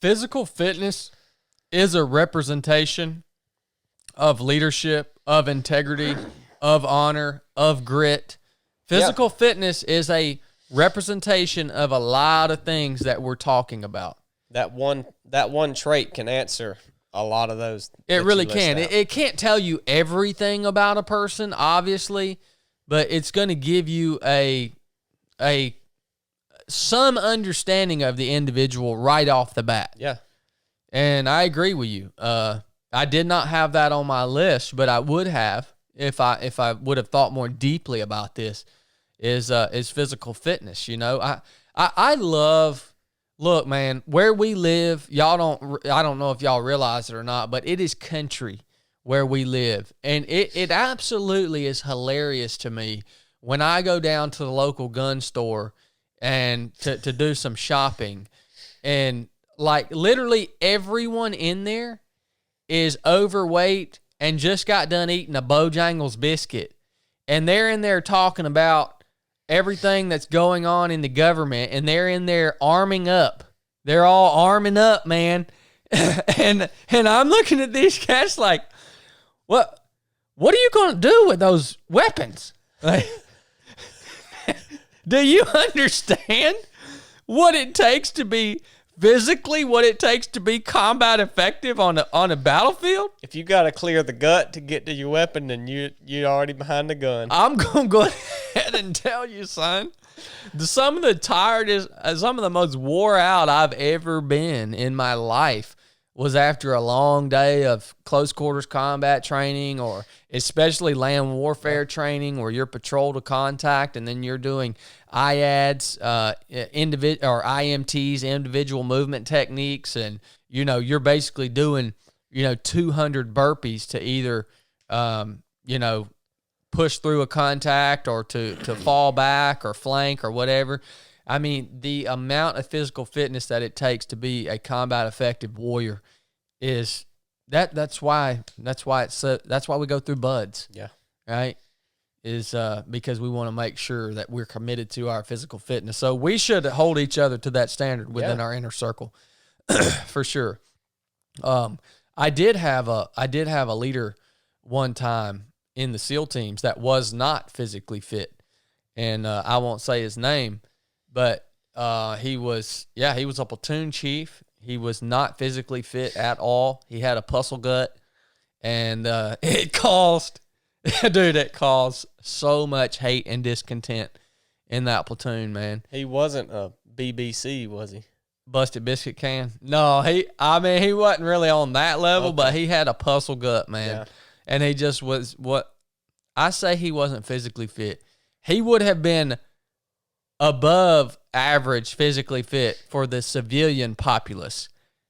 Physical fitness is a representation of leadership, of integrity, of honor, of grit. Physical fitness is a representation of a lot of things that we're talking about. That one trait can answer a lot of those. It really can. It can't tell you everything about a person, obviously, but it's going to give you some understanding of the individual right off the bat. Yeah. And I agree with you. I did not have that on my list, but I would have if I would have thought more deeply about this. Is physical fitness. You know, I love. Look, man, where we live, I don't know if y'all realize it or not, but it is country where we live, and it absolutely is hilarious to me when I go down to the local gun store and to do some shopping, and like literally everyone in there is overweight and just got done eating a Bojangles biscuit, and they're in there talking about everything that's going on in the government, and they're in there arming up. They're all arming up, man. and I'm looking at these cats like, what are you going to do with those weapons? Like, do you understand what it takes to be physically, what it takes to be combat effective on a battlefield? If you got to clear the gut to get to your weapon, then you're already behind the gun. I'm going to go ahead and tell you, son, some of the most wore out I've ever been in my life was after a long day of close quarters combat training, or especially land warfare training, where you're patrol to contact and then you're doing IADs, IMTs, individual movement techniques, and you're basically doing 200 burpees to either push through a contact or to fall back or flank or whatever. I mean, the amount of physical fitness that it takes to be a combat effective warrior is that's why we go through buds. Yeah. Right? Is because we want to make sure that we're committed to our physical fitness. So we should hold each other to that standard within our inner circle. For sure. I did have a leader one time in the SEAL teams that was not physically fit. And I won't say his name, but he was a platoon chief. He was not physically fit at all. He had a puzzle gut, and it caused so much hate and discontent in that platoon, man. He wasn't a BBC, was he? Busted biscuit can? No, he wasn't really on that level, but he had a puzzle gut, man. Yeah. And he just was what I say, he wasn't physically fit. He would have been above average physically fit for the civilian populace.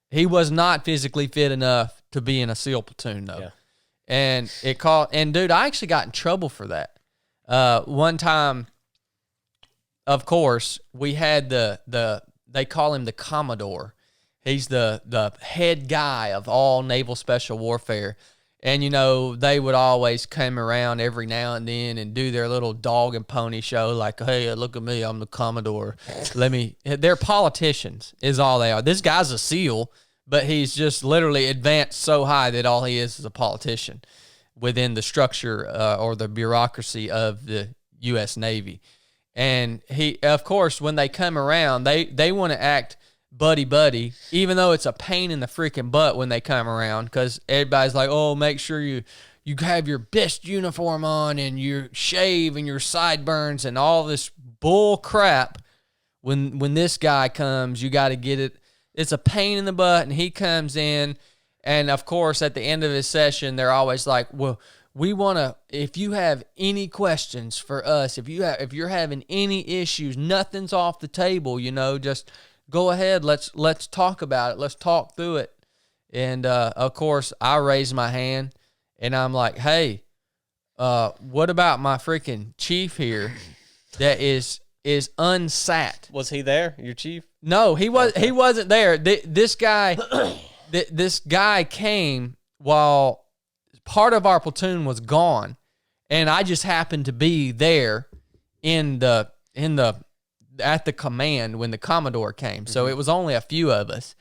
He was not physically fit enough to be in a SEAL platoon, though. Yeah. And dude, I actually got in trouble for that. One time, of course, we had they call him the Commodore. He's the head guy of all naval special warfare. And, they would always come around every now and then and do their little dog and pony show like, hey, look at me, I'm the Commodore. They're politicians is all they are. This guy's a SEAL, but he's just literally advanced so high that all he is a politician within the structure or the bureaucracy of the U.S. Navy. And he, of course, when they come around, they want to act buddy, even though it's a pain in the freaking butt when they come around, because everybody's like, oh, make sure you you have your best uniform on and you shave and your sideburns and all this bull crap. When this guy comes, you got to get it. It's a pain in the butt, and he comes in, and of course, at the end of his session, they're always like, "Well, we want to. If you have any questions for us, if you're having any issues, nothing's off the table. Just go ahead. Let's talk about it. Let's talk through it." And of course, I raise my hand, and I'm like, "Hey, what about my freaking chief here that is unsat?" Was he there, your chief? No, he was. Okay. He wasn't there. This guy, this guy came while part of our platoon was gone, and I just happened to be there at the command when the Commodore came. Mm-hmm. So it was only a few of us,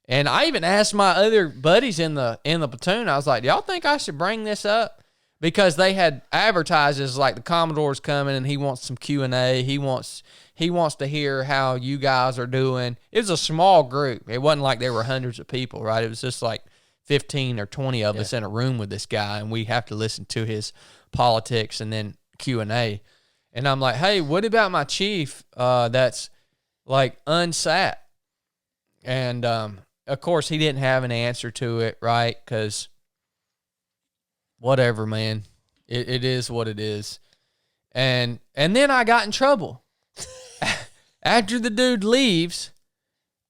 and I even asked my other buddies in the platoon. I was like, "Do y'all think I should bring this up?" Because they had advertises like the Commodore's coming and he wants some Q&A. He wants to hear how you guys are doing. It was a small group. It wasn't like there were hundreds of people, right? It was just like 15 or 20 of us in a room with this guy, and we have to listen to his politics and then Q&A. And I'm like, "Hey, what about my chief that's like unsat?" And of course, he didn't have an answer to it, right? Because whatever, man. It is what it is. And then I got in trouble. After the dude leaves,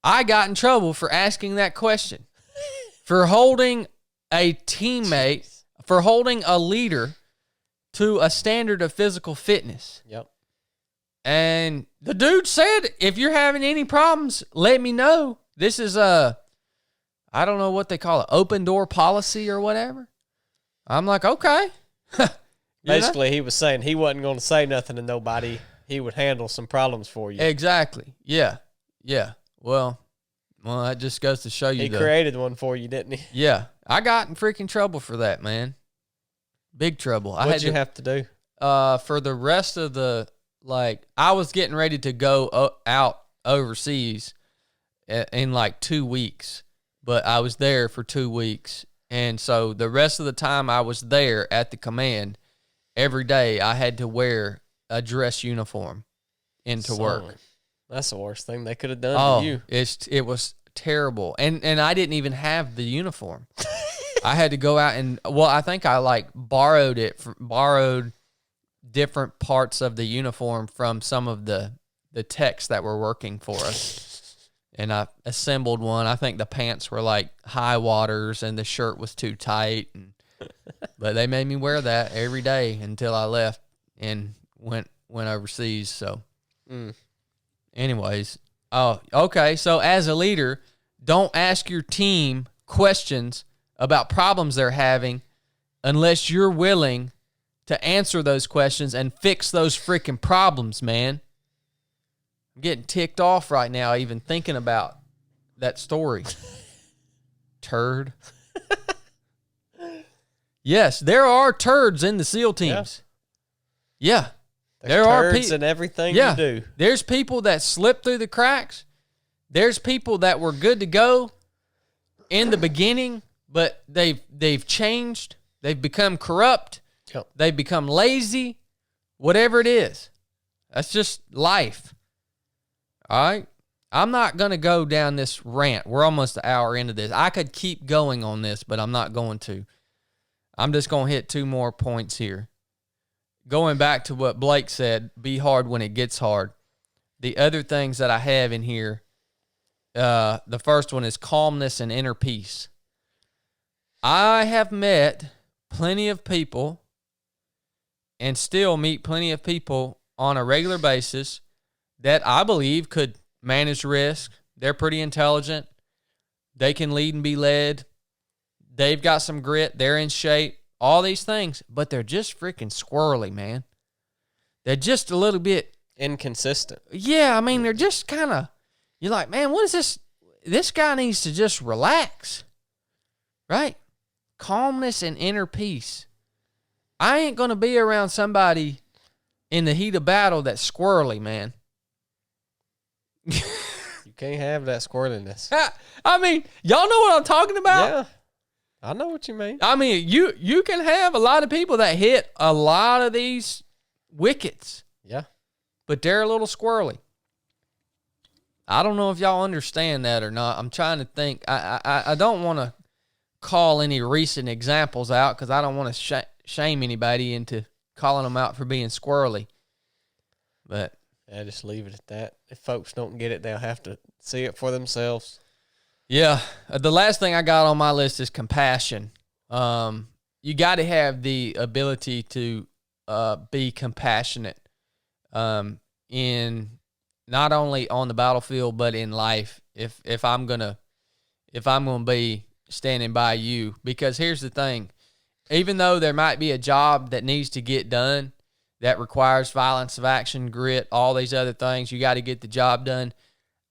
I got in trouble for asking that question. For holding a teammate, for holding a leader to a standard of physical fitness. Yep. And the dude said, "If you're having any problems, let me know. This is I don't know what they call it, open door policy or whatever." I'm like, "Okay." Basically, he was saying he wasn't going to say nothing to nobody. He would handle some problems for you. Exactly. Yeah. Well, that just goes to show you. He created one for you, didn't he? Yeah. I got in freaking trouble for that, man. Big trouble. What'd you have to do? For the rest of I was getting ready to go out overseas in like 2 weeks, but I was there for 2 weeks. And so the rest of the time I was there at the command, every day I had to wear a dress uniform into work. That's the worst thing they could have done to you. It was terrible. And I didn't even have the uniform. I had to go out I think I borrowed different parts of the uniform from some of the techs that were working for us. And I assembled one. I think the pants were like high waters and the shirt was too tight. But they made me wear that every day until I left and went overseas. So anyways, okay. So as a leader, don't ask your team questions about problems they're having unless you're willing to answer those questions and fix those freaking problems, man. I'm getting ticked off right now even thinking about that story. Turd. Yes, there are turds in the SEAL teams. Yeah. There are turds in everything you do. There's people that slip through the cracks. There's people that were good to go in the beginning, but they've changed. They've become corrupt. Yep. They've become lazy. Whatever it is. That's just life. All right? I'm not going to go down this rant. We're almost an hour into this. I could keep going on this, but I'm not going to. I'm just going to hit 2 more points here. Going back to what Blake said, be hard when it gets hard. The other things that I have in here, the first one is calmness and inner peace. I have met plenty of people and still meet plenty of people on a regular basis that I believe could manage risk. They're pretty intelligent. They can lead and be led. They've got some grit. They're in shape. All these things. But they're just freaking squirrely, man. They're just a little bit inconsistent. Yeah, I mean, they're just kind of, you're like, man, what is this? This guy needs to just relax. Right? Calmness and inner peace. I ain't going to be around somebody in the heat of battle that's squirrely, man. You can't have that squirreliness. I mean, y'all know what I'm talking about? Yeah. I know what you mean. I mean, you can have a lot of people that hit a lot of these wickets. Yeah. But they're a little squirrely. I don't know if y'all understand that or not. I'm trying to think. I don't want to call any recent examples out because I don't want to shame anybody into calling them out for being squirrely. But yeah, just leave it at that. If folks don't get it, they'll have to see it for themselves. Yeah. The last thing I got on my list is compassion. You got to have the ability to be compassionate in not only on the battlefield but in life. If I'm gonna be standing by you, because here's the thing: even though there might be a job that needs to get done that requires violence of action, grit, all these other things, you got to get the job done.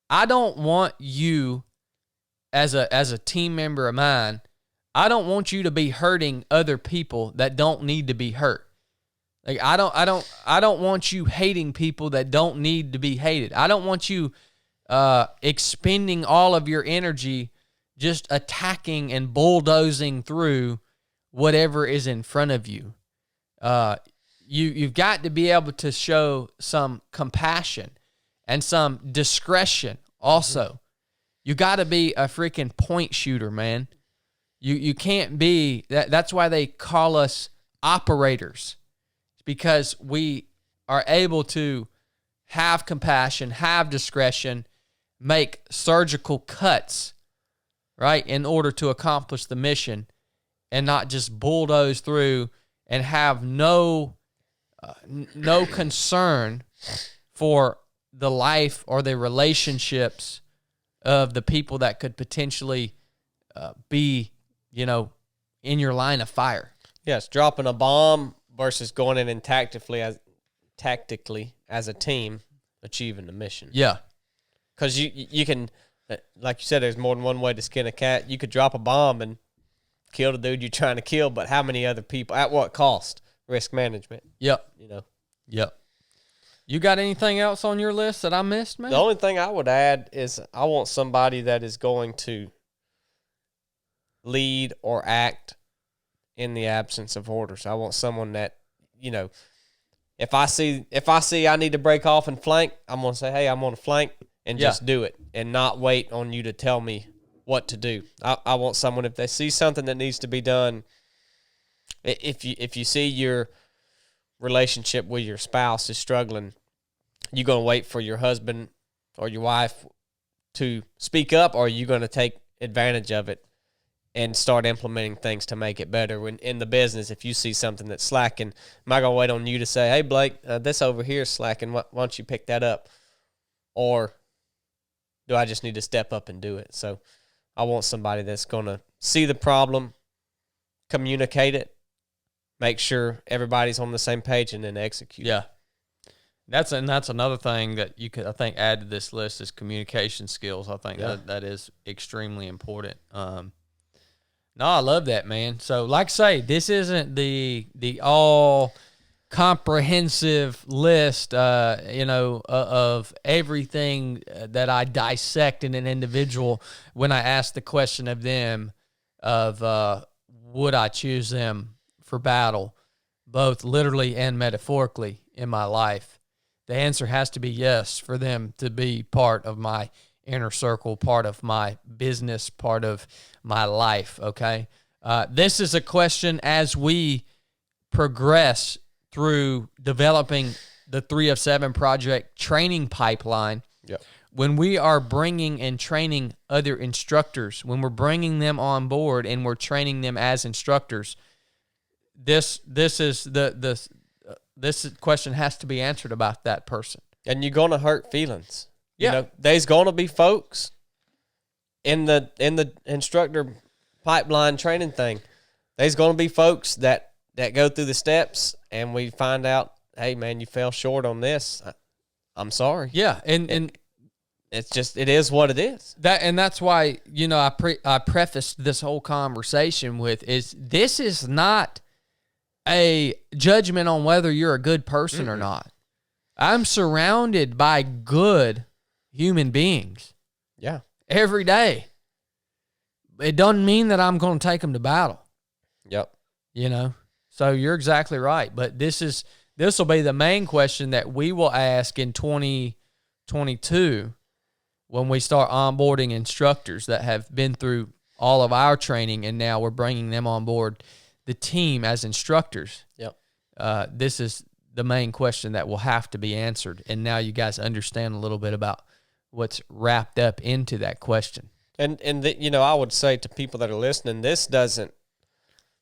I don't want you as a team member of mine. I don't want you to be hurting other people that don't need to be hurt. Like I don't want you hating people that don't need to be hated. I don't want you expending all of your energy just attacking and bulldozing through whatever is in front of you. You've got to be able to show some compassion and some discretion also. Mm-hmm. You got to be a freaking point shooter, man. You can't be that. That's why they call us operators. Because we are able to have compassion, have discretion, make surgical cuts, right, in order to accomplish the mission, and not just bulldoze through and have no concern for the life or the relationships of the people that could potentially be, in your line of fire. Yes, dropping a bomb versus going in and tactically as a team achieving the mission. Yeah. Because you can, like you said, there's more than one way to skin a cat. You could drop a bomb and kill the dude you're trying to kill, but how many other people? At what cost? Risk management. Yep. Yep. You got anything else on your list that I missed, man? The only thing I would add is I want somebody that is going to lead or act in the absence of orders. I want someone that, if I see I need to break off and flank, I'm going to say, hey, I'm on a flank, and just do it and not wait on you to tell me what to do. I want someone, if they see something that needs to be done, if you see your relationship with your spouse is struggling, you going to wait for your husband or your wife to speak up, or are you going to take advantage of it and start implementing things to make it better? When in the business, if you see something that's slacking, am I going to wait on you to say, hey, Blake, this over here is slacking. Why don't you pick that up? Or do I just need to step up and do it? So I want somebody that's going to see the problem, communicate it, make sure everybody's on the same page, and then execute. Yeah. That's another thing that you could, I think, add to this list is communication skills. I think that is extremely important. No, I love that, man. So, like I say, this isn't the all comprehensive list, of everything that I dissect in an individual when I ask the question of them of would I choose them for battle, both literally and metaphorically in my life. The answer has to be yes for them to be part of my inner circle, part of my business, part of my life, okay? This is a question as we progress through developing the 3 of 7 project training pipeline. Yep. When we are bringing and training other instructors, when we're bringing them on board and we're training them as instructors, this question has to be answered about that person. And you're going to hurt feelings. Yeah. There's going to be folks in the instructor pipeline training thing. There's going to be folks that go through the steps and we find out, hey, man, you fell short on this. I'm sorry. Yeah, and it's just, it is what it is. That's why, I prefaced this whole conversation with this is not a judgment on whether you're a good person or not. I'm surrounded by good human beings. Yeah. Every day. it doesn't mean that I'm going to take them to battle. Yep. You know, so you're exactly right. But this will be the main question that we will ask in 2022 when we start onboarding instructors that have been through all of our training, and now we're bringing them on board the team as instructors. Yep. This is the main question that will have to be answered. And now you guys understand a little bit about what's wrapped up into that question. And you know, I would say to people that are listening, this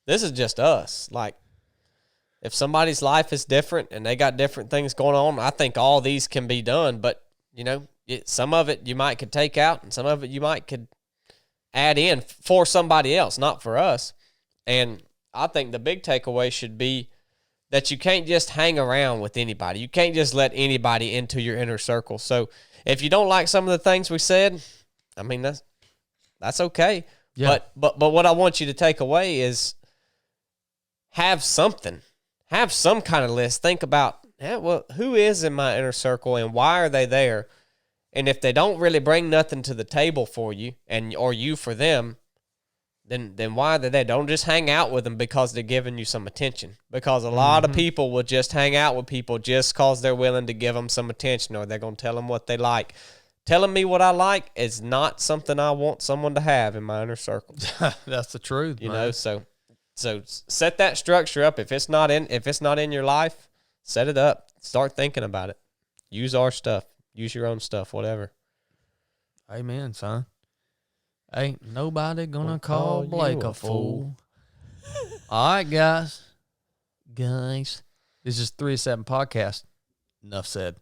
is just us. Like, if somebody's life is different and they got different things going on, I think all these can be done. But, you know, some of it you might could take out, and some of it you might could add in for somebody else, not for us. And I think the big takeaway should be that you can't just hang around with anybody. You can't just let anybody into your inner circle. So if you don't like some of the things we said, I mean, that's okay. Yeah. But what I want you to take away is have something. Have some kind of list. Think about, well, who is in my inner circle and why are they there? And if they don't really bring nothing to the table for you or you for them, then why are they there? Don't just hang out with them because they're giving you some attention. Because a lot of people will just hang out with people just because they're willing to give them some attention, or they're going to tell them what they like. Telling me what I like is not something I want someone to have in my inner circle. That's the truth, you know. So set that structure up. If it's not in your life, set it up. Start thinking about it. Use our stuff. Use your own stuff. Whatever. Amen, son. Ain't nobody gonna call Blake a fool. All right, guys. This is 3-7 podcast. Enough said.